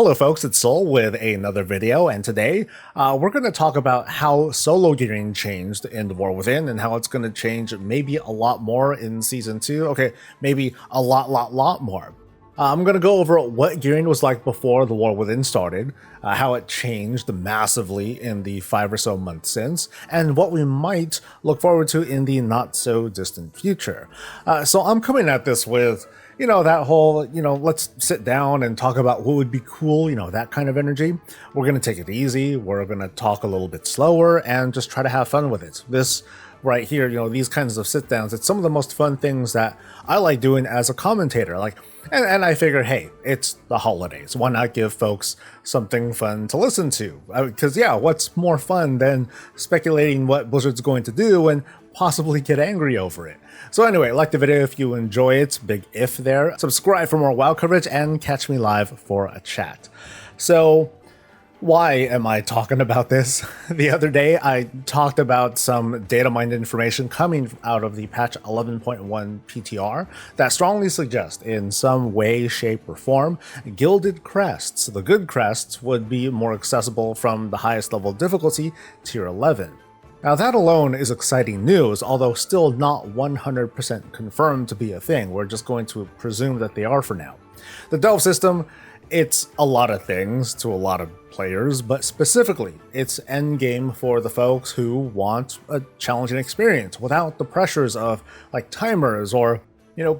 Hello folks, it's Soul with another video, and today we're going to talk about how solo gearing changed in The War Within and how it's going to change maybe a lot more in Season 2. Okay, maybe a lot more. I'm going to go over what gearing was like before The War Within started, how it changed massively in the 5 or so months since, and what we might look forward to in the not so distant future. So I'm coming at this with that whole, let's sit down and talk about what would be cool, that kind of energy. We're going to take it easy. We're going to talk a little bit slower and just try to have fun with it. This right here, these kinds of sit downs, it's some of the most fun things that I like doing as a commentator. And I figured, hey, it's the holidays. Why not give folks something fun to listen to? Because, what's more fun than speculating what Blizzard's going to do and possibly get angry over it? So anyway, like the video if you enjoy it, big if there. Subscribe for more WoW coverage and catch me live for a chat. So why am I talking about this? The other day, I talked about some data mined information coming out of the patch 11.1 PTR that strongly suggests in some way, shape, or form, Gilded crests, the good crests, would be more accessible from the highest level difficulty, tier 11. Now that alone is exciting news, although still not 100% confirmed to be a thing. We're just going to presume that they are for now. The delve system, it's a lot of things to a lot of players, but specifically, it's endgame for the folks who want a challenging experience without the pressures of timers or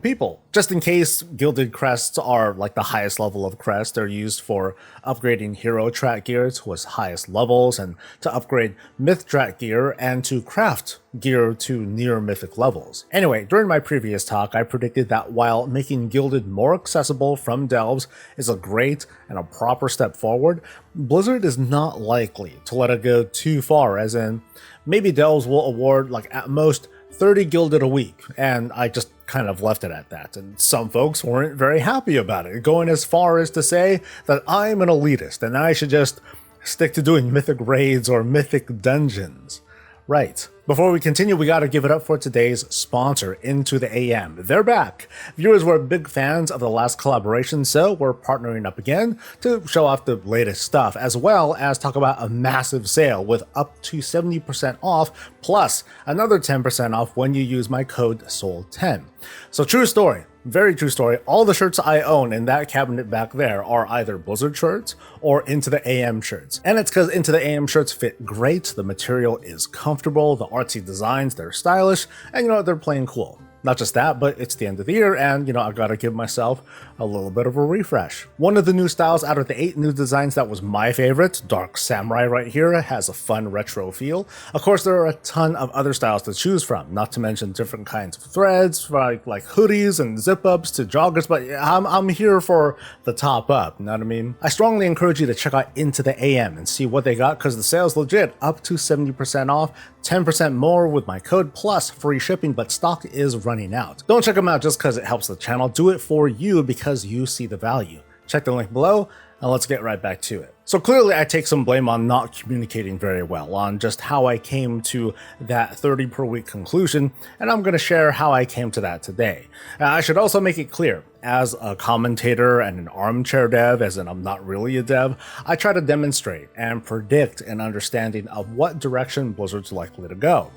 people. Just in case, Gilded crests are the highest level of crest. They're used for upgrading hero track gear to its highest levels and to upgrade myth track gear and to craft gear to near mythic levels. Anyway, during my previous talk, I predicted that while making Gilded more accessible from delves is a great and a proper step forward, Blizzard is not likely to let it go too far, as in maybe delves will award at most 30 Gilded a week, and I just kind of left it at that, and some folks weren't very happy about it, going as far as to say that I'm an elitist and I should just stick to doing mythic raids or mythic dungeons. Right. Before we continue, we gotta give it up for today's sponsor, Into the AM. They're back. Viewers were big fans of the last collaboration, so we're partnering up again to show off the latest stuff, as well as talk about a massive sale with up to 70% off, plus another 10% off when you use my code SOUL10. So true story. Very true story. All the shirts I own in that cabinet back there are either Blizzard shirts or Into the AM shirts. And it's because Into the AM shirts fit great, the material is comfortable, the artsy designs, they're stylish, and they're plain cool. Not just that, but it's the end of the year and, I've got to give myself a little bit of a refresh. One of the new styles out of the 8 new designs that was my favorite, Dark Samurai right here, has a fun retro feel. Of course, there are a ton of other styles to choose from, not to mention different kinds of threads, like hoodies and zip-ups to joggers, but I'm here for the top up, you know what I mean? I strongly encourage you to check out Into the AM and see what they got, because the sale's legit, up to 70% off, 10% more with my code, plus free shipping, but stock is running out. Don't check them out just because it helps the channel, do it for you because you see the value. Check the link below, and let's get right back to it. So clearly I take some blame on not communicating very well on just how I came to that 30 per week conclusion, and I'm going to share how I came to that today. I should also make it clear, as a commentator and an armchair dev, as in I'm not really a dev, I try to demonstrate and predict an understanding of what direction Blizzard's likely to go.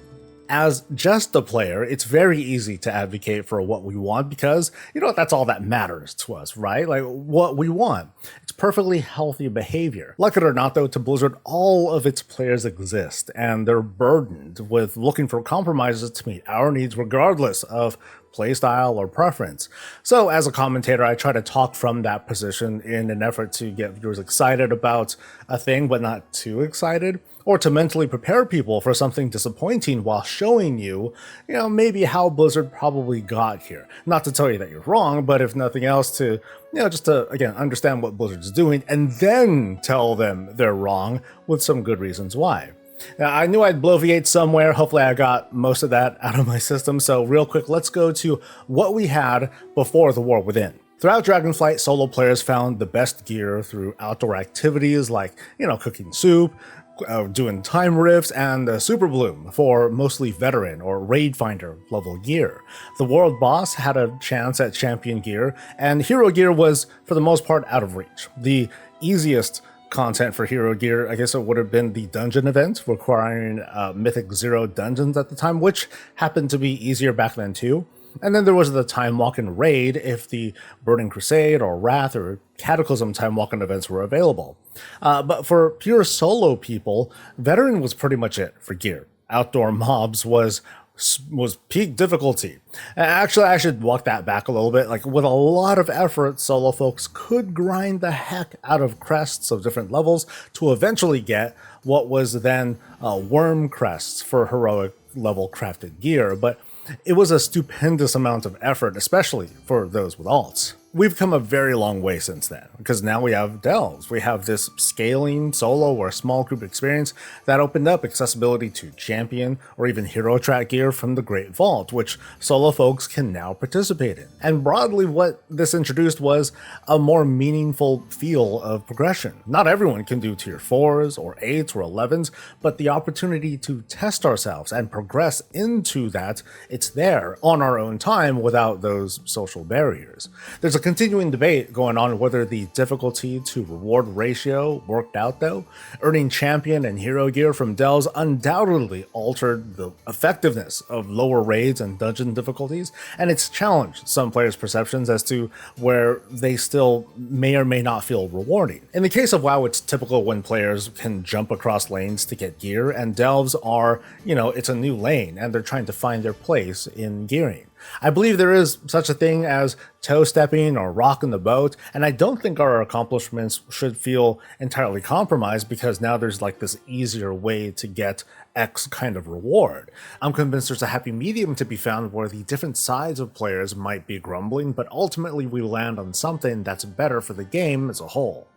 As just a player, it's very easy to advocate for what we want because, that's all that matters to us, right? What we want. It's perfectly healthy behavior. Like it or not, though, to Blizzard, all of its players exist, and they're burdened with looking for compromises to meet our needs regardless of playstyle or preference. So as a commentator, I try to talk from that position in an effort to get viewers excited about a thing, but not too excited, or to mentally prepare people for something disappointing while showing you, maybe how Blizzard probably got here. Not to tell you that you're wrong, but if nothing else to, just to, again, understand what Blizzard's doing and then tell them they're wrong with some good reasons why. Now, I knew I'd bloviate somewhere. Hopefully I got most of that out of my system. So real quick, let's go to what we had before The War Within. Throughout Dragonflight, solo players found the best gear through outdoor activities like, cooking soup, doing time rifts, and Super Bloom for mostly veteran or raid finder level gear. The world boss had a chance at champion gear, and hero gear was, for the most part, out of reach. The easiest content for hero gear, I guess it would have been the dungeon event requiring Mythic 0 dungeons at the time, which happened to be easier back then too. And then there was the Time Walking raid if the Burning Crusade or Wrath or Cataclysm Time Walking events were available. But for pure solo people, Veteran was pretty much it for gear. Outdoor mobs was peak difficulty. Actually, I should walk that back a little bit. Like, with a lot of effort, solo folks could grind the heck out of crests of different levels to eventually get what was then worm crests for heroic level crafted gear, but it was a stupendous amount of effort, especially for those with alts. We've come a very long way since then, because now we have delves. We have this scaling solo or small group experience that opened up accessibility to champion or even hero track gear from the Great Vault, which solo folks can now participate in. And broadly, what this introduced was a more meaningful feel of progression. Not everyone can do tier 4s or 8s or 11s, but the opportunity to test ourselves and progress into that, it's there on our own time without those social barriers. There's a continuing debate going on whether the difficulty to reward ratio worked out though. Earning champion and hero gear from delves undoubtedly altered the effectiveness of lower raids and dungeon difficulties, and it's challenged some players' perceptions as to where they still may or may not feel rewarding. In the case of WoW, it's typical when players can jump across lanes to get gear, and delves are, it's a new lane and they're trying to find their place in gearing. I believe there is such a thing as toe stepping or rocking the boat, and I don't think our accomplishments should feel entirely compromised because now there's like this easier way to get X kind of reward. I'm convinced there's a happy medium to be found where the different sides of players might be grumbling, but ultimately we land on something that's better for the game as a whole.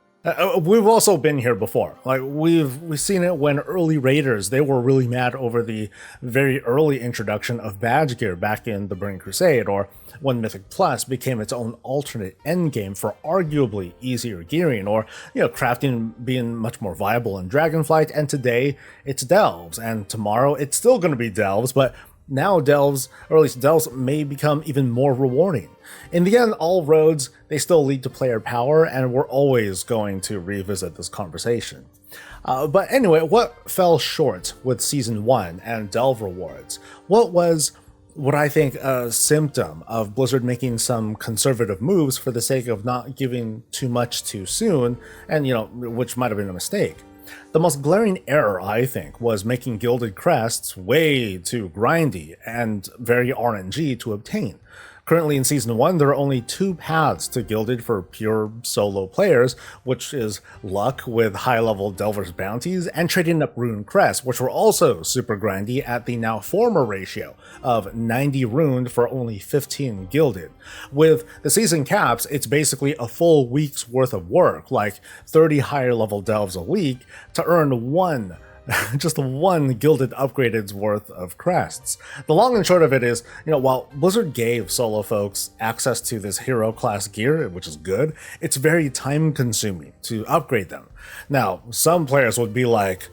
We've also been here before. Like, we've seen it when early raiders, they were really mad over the very early introduction of badge gear back in the Burning Crusade, or when Mythic Plus became its own alternate endgame for arguably easier gearing, or crafting being much more viable in Dragonflight. And today it's delves, and tomorrow it's still going to be delves, but now delves, or at least delves, may become even more rewarding. In the end, all roads, they still lead to player power, and we're always going to revisit this conversation. But anyway, what fell short with Season 1 and delve rewards? What was what I think a symptom of Blizzard making some conservative moves for the sake of not giving too much too soon, and which might have been a mistake. The most glaring error, I think, was making Gilded crests way too grindy and very RNG to obtain. Currently in Season 1, there are only 2 paths to Gilded for pure solo players, which is luck with high-level Delver's bounties and trading up rune crests, which were also super grindy at the now former ratio of 90 runed for only 15 Gilded. With the season caps, it's basically a full week's worth of work, like 30 higher-level delves a week, to earn just one Gilded upgraded's worth of crests. The long and short of it is, while Blizzard gave solo folks access to this hero class gear, which is good, it's very time consuming to upgrade them. Now, some players would be like,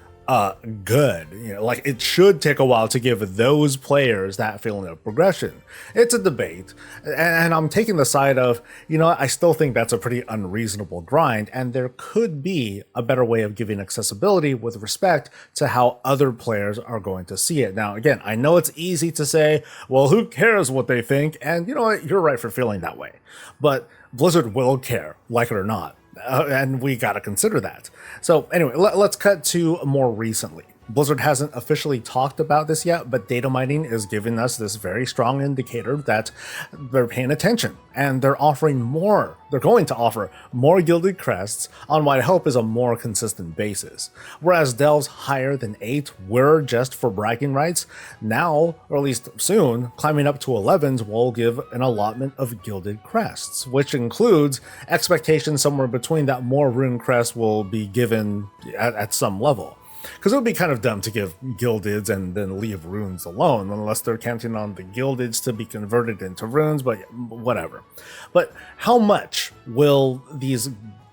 good. Like, it should take a while to give those players that feeling of progression. It's a debate, and I'm taking the side of, I still think that's a pretty unreasonable grind, and there could be a better way of giving accessibility with respect to how other players are going to see it. Now, again, I know it's easy to say, well, who cares what they think? And you know what? You're right for feeling that way. But Blizzard will care, like it or not. And we gotta consider that. So anyway, let's cut to more recently. Blizzard hasn't officially talked about this yet, but data mining is giving us this very strong indicator that they're paying attention, and they're going to offer more Gilded crests on what I hope is a more consistent basis. Whereas delves higher than 8 were just for bragging rights, now, or at least soon, climbing up to 11s will give an allotment of Gilded crests, which includes expectations somewhere between that more rune crests will be given at some level. Because it would be kind of dumb to give Gildeds and then leave runes alone, unless they're counting on the Gildeds to be converted into runes, but whatever. But how much will these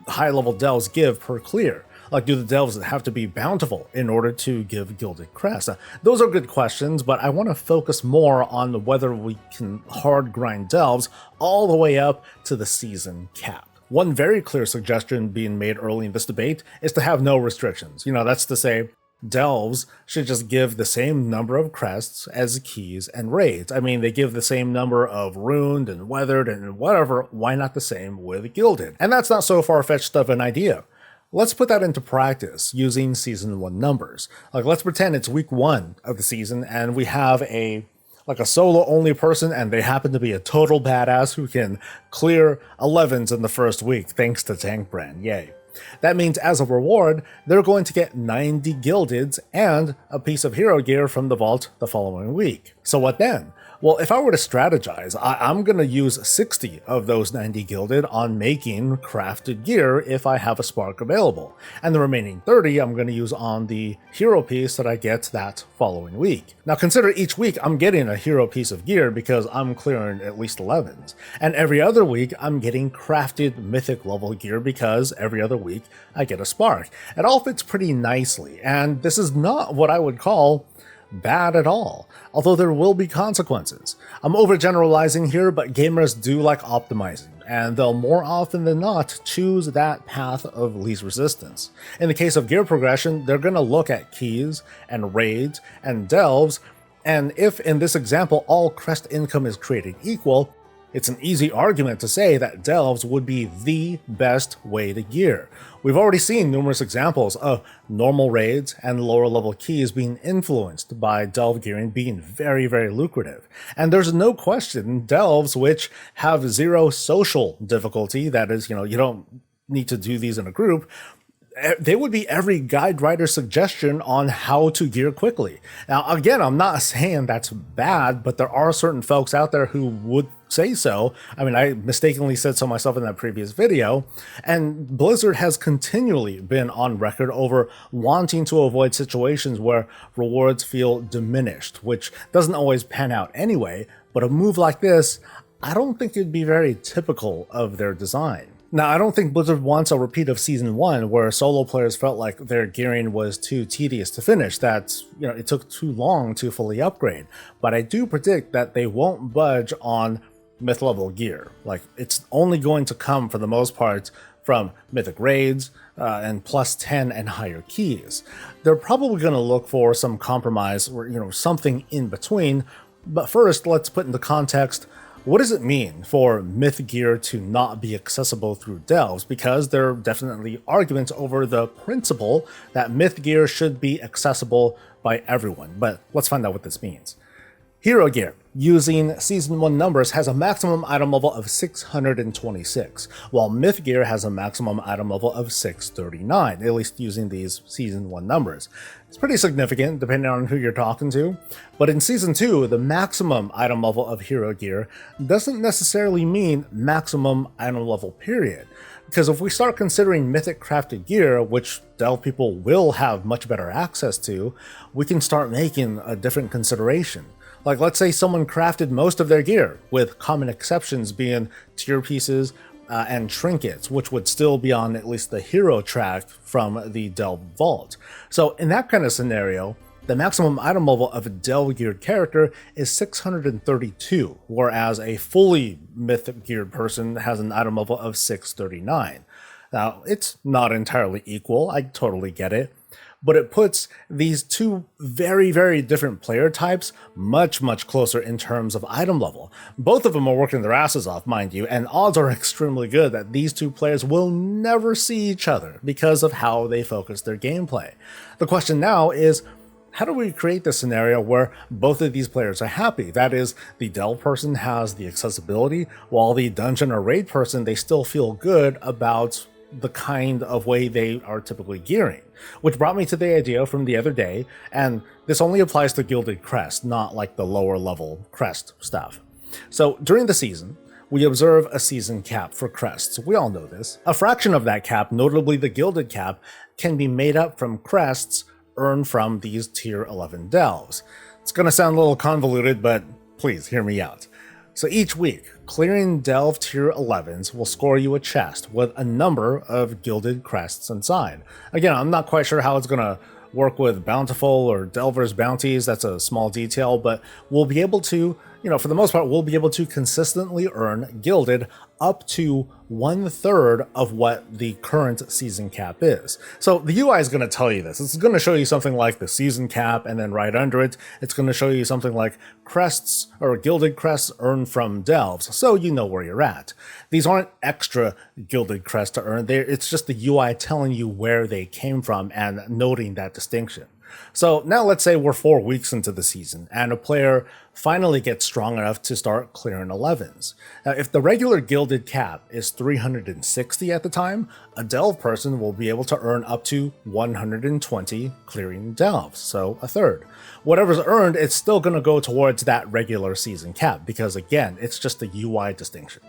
high-level delves give per clear? Like, do the delves have to be bountiful in order to give Gilded crests? Those are good questions, but I want to focus more on whether we can hard grind delves all the way up to the season cap. One very clear suggestion being made early in this debate is to have no restrictions. That's to say, delves should just give the same number of crests as keys and raids. I mean, they give the same number of runed and weathered and whatever. Why not the same with gilded? And that's not so far-fetched of an idea. Let's put that into practice using Season 1 numbers. Let's pretend it's week 1 of the season and we have a solo-only person and they happen to be a total badass who can clear 11s in the first week thanks to Tank Brand. Yay. That means as a reward, they're going to get 90 gildeds and a piece of hero gear from the vault the following week. So what then? Well, if I were to strategize, I'm going to use 60 of those 90 gilded on making crafted gear if I have a spark available. And the remaining 30 I'm going to use on the hero piece that I get that following week. Now consider each week I'm getting a hero piece of gear because I'm clearing at least 11s. And every other week I'm getting crafted mythic level gear because every other week I get a spark. It all fits pretty nicely, and this is not what I would call bad at all, although there will be consequences. I'm overgeneralizing here, but gamers do like optimizing, and they'll more often than not choose that path of least resistance. In the case of gear progression, they're going to look at keys and raids and delves, and if in this example all crest income is created equal, it's an easy argument to say that delves would be the best way to gear. We've already seen numerous examples of normal raids and lower level keys being influenced by delve gearing being very, very lucrative. And there's no question delves which have zero social difficulty, that is, you don't need to do these in a group, they would be every guide writer's suggestion on how to gear quickly. Now, again, I'm not saying that's bad, but there are certain folks out there who would say so. I mean, I mistakenly said so myself in that previous video, and Blizzard has continually been on record over wanting to avoid situations where rewards feel diminished, which doesn't always pan out anyway, but a move like this, I don't think it'd be very typical of their design. Now, I don't think Blizzard wants a repeat of Season 1 where solo players felt like their gearing was too tedious to finish, that it took too long to fully upgrade, but I do predict that they won't budge on myth level gear. It's only going to come for the most part from mythic raids and plus 10 and higher keys. They're probably going to look for some compromise or something in between, but first let's put into context, what does it mean for myth gear to not be accessible through delves? Because there are definitely arguments over the principle that myth gear should be accessible by everyone, but let's find out what this means. Hero gear, using Season 1 numbers, has a maximum item level of 626, while myth gear has a maximum item level of 639, at least using these Season 1 numbers. It's pretty significant depending on who you're talking to, but in Season 2, the maximum item level of hero gear doesn't necessarily mean maximum item level period. Because if we start considering mythic crafted gear, which delve people will have much better access to, we can start making a different consideration. Let's say someone crafted most of their gear, with common exceptions being tier pieces and trinkets, which would still be on at least the hero track from the delve vault. So in that kind of scenario, the maximum item level of a delve geared character is 632, whereas a fully mythic geared person has an item level of 639. Now, it's not entirely equal, I totally get it, but it puts these two very, very different player types much, much closer in terms of item level. Both of them are working their asses off, mind you, and odds are extremely good that these two players will never see each other because of how they focus their gameplay. The question now is, how do we create this scenario where both of these players are happy? That is, the delve person has the accessibility, while the dungeon or raid person, they still feel good about the kind of way they are typically gearing. Which brought me to the idea from the other day, and this only applies to Gilded Crest, not like the lower level crest stuff. So during the season, we observe a season cap for crests. We all know this. A fraction of that cap, notably the Gilded cap, can be made up from crests earned from these tier 11 delves. It's gonna sound a little convoluted, but please hear me out. So each week, clearing delve tier 11s will score you a chest with a number of gilded crests inside. Again, I'm not quite sure how it's going to work with bountiful or delvers bounties, that's a small detail, but we'll be able to, for the most part, we'll be able to consistently earn gilded up to 1/3 of what the current season cap is. So the UI is going to tell you this. It's going to show you something like the season cap, and then right under it, it's going to show you something like crests or gilded crests earned from delves, so you know where you're at. These aren't extra gilded crests to earn. It's just the UI telling you where they came from and noting that distinction. So now let's say we're 4 weeks into the season and a player finally gets strong enough to start clearing 11s. Now, if the regular gilded cap is 360 at the time, a delve person will be able to earn up to 120 clearing delves, so a third. Whatever's earned, it's still going to go towards that regular season cap because, again, it's just a UI distinction.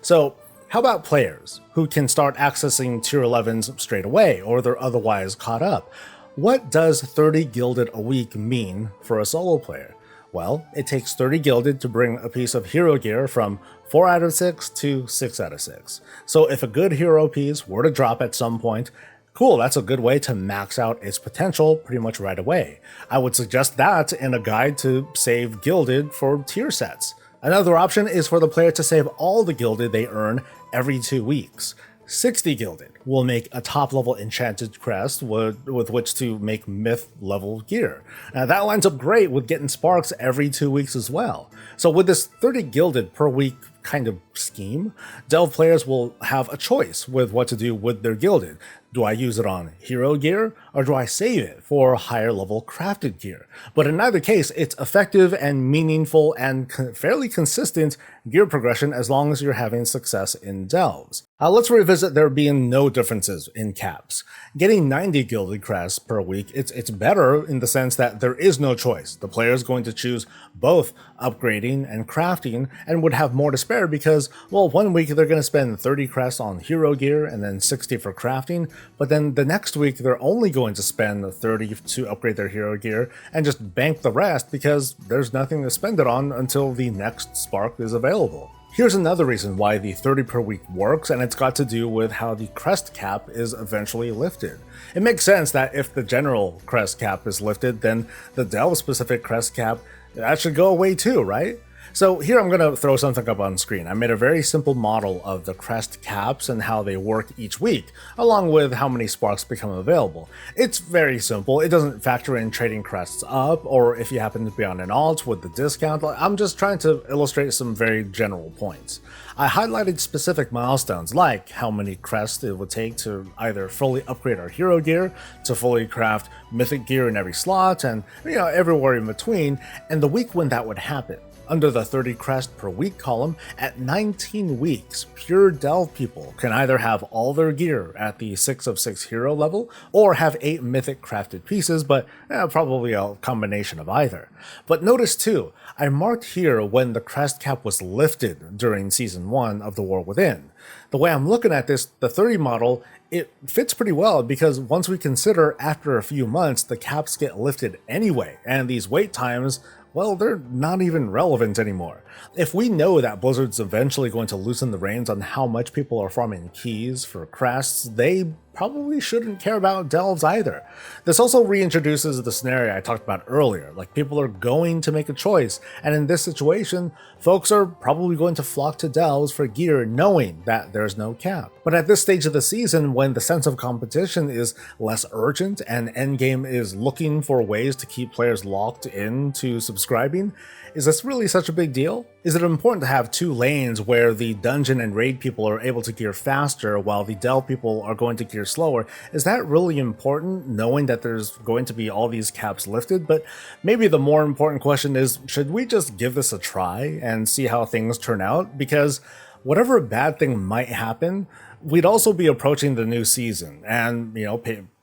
So how about players who can start accessing tier 11s straight away or they're otherwise caught up? What does 30 gilded a week mean for a solo player? Well, it takes 30 gilded to bring a piece of hero gear from 4 out of 6 to 6 out of 6. So if a good hero piece were to drop at some point, cool, that's a good way to max out its potential pretty much right away. I would suggest that in a guide to save gilded for tier sets. Another option is for the player to save all the gilded they earn every 2 weeks. 60 gilded will make a top level enchanted crest with which to make myth level gear. Now that lines up great with getting sparks every 2 weeks as well. So with this 30 gilded per week kind of scheme, delve players will have a choice with what to do with their gilded. Do I use it on hero gear or do I save it for higher level crafted gear? But in either case, it's effective and meaningful and fairly consistent gear progression as long as you're having success in delves. Let's revisit there being no differences in caps. Getting 90 gilded crests per week, it's better in the sense that there is no choice. The player is going to choose both upgrading and crafting and would have more to spare because, well, 1 week they're going to spend 30 crests on hero gear and then 60 for crafting, but then the next week they're only going to spend 30 to upgrade their hero gear and just bank the rest because there's nothing to spend it on until the next spark is available. Here's another reason why the 30 per week works, and it's got to do with how the crest cap is eventually lifted. It makes sense that if the general crest cap is lifted, then the delve specific crest cap, that should go away too, right? So here I'm going to throw something up on screen. I made a very simple model of the crest caps and how they work each week, along with how many sparks become available. It's very simple. It doesn't factor in trading crests up, or if you happen to be on an alt with the discount. I'm just trying to illustrate some very general points. I highlighted specific milestones, like how many crests it would take to either fully upgrade our hero gear, to fully craft mythic gear in every slot, and everywhere in between, and the week when that would happen. Under the 30 crest per week column, at 19 weeks, pure delve people can either have all their gear at the 6 of 6 hero level, or have 8 mythic crafted pieces, but probably a combination of either. But notice too, I marked here when the crest cap was lifted during Season 1 of The War Within. The way I'm looking at this, the 30 model, it fits pretty well because once we consider after a few months, the caps get lifted anyway, and these wait times, well, they're not even relevant anymore. If we know that Blizzard's eventually going to loosen the reins on how much people are farming keys for crests, they probably shouldn't care about delves either. This also reintroduces the scenario I talked about earlier, like people are going to make a choice, and in this situation, folks are probably going to flock to delves for gear knowing that there's no cap. But at this stage of the season, when the sense of competition is less urgent and endgame is looking for ways to keep players locked in to subscribing, is this really such a big deal? Is it important to have 2 lanes where the dungeon and raid people are able to gear faster while the delve people are going to gear slower? Is that really important, knowing that there's going to be all these caps lifted? But maybe the more important question is, should we just give this a try and see how things turn out? Because whatever bad thing might happen, we'd also be approaching the new season and,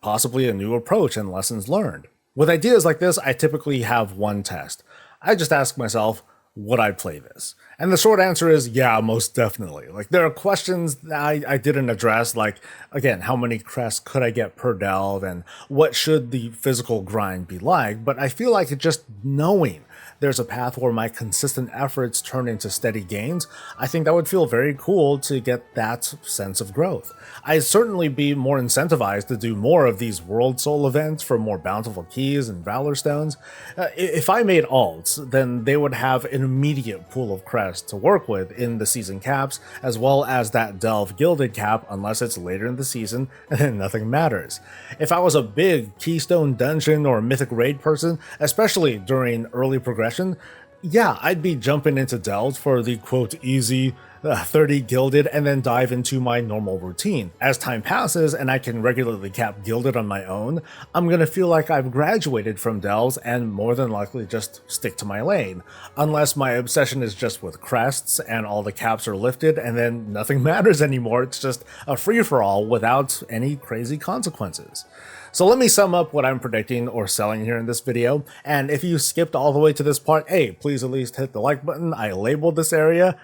possibly a new approach and lessons learned. With ideas like this, I typically have one test. I just ask myself, would I play this? And the short answer is, yeah, most definitely. Like, there are questions that I didn't address, like, again, how many crests could I get per delve, and what should the physical grind be like? But I feel like just knowing there's a path where my consistent efforts turn into steady gains, I think that would feel very cool to get that sense of growth. I'd certainly be more incentivized to do more of these World Soul events for more bountiful keys and Valor Stones. If I made alts, then they would have an immediate pool of crests crest to work with in the season caps, as well as that Delve Gilded cap unless it's later in the season, and then nothing matters. If I was a big Keystone Dungeon or Mythic Raid person, especially during early progression, yeah, I'd be jumping into Delve for the quote easy 30 Gilded and then dive into my normal routine. As time passes and I can regularly cap Gilded on my own, I'm gonna feel like I've graduated from Delves and more than likely just stick to my lane. Unless my obsession is just with crests and all the caps are lifted and then nothing matters anymore, it's just a free-for-all without any crazy consequences. So let me sum up what I'm predicting or selling here in this video, and if you skipped all the way to this part, hey, please at least hit the like button. I labeled this area,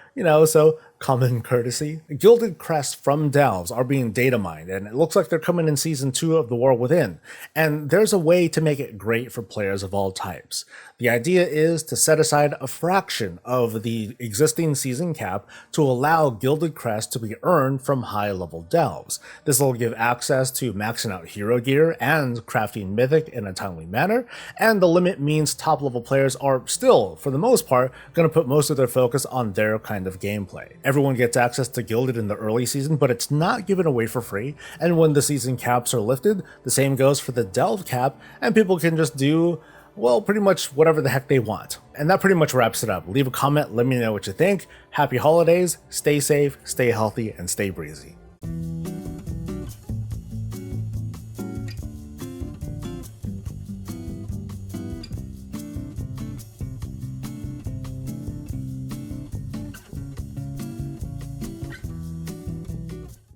so common courtesy. Gilded crests from Delves are being data mined, and it looks like they're coming in Season 2 of The War Within, and there's a way to make it great for players of all types. The idea is to set aside a fraction of the existing season cap to allow Gilded crests to be earned from high-level Delves. This will give access to maxing out hero gear and crafting Mythic in a timely manner, and the limit means top-level players are still, for the most part, going to put most of their focus on their kind of gameplay. Everyone gets access to Gilded in the early season, but it's not given away for free, and when the season caps are lifted, the same goes for the Delve cap, and people can just do, well, pretty much whatever the heck they want. And that pretty much wraps it up. Leave a comment, let me know what you think. Happy holidays, stay safe, stay healthy, and stay breezy.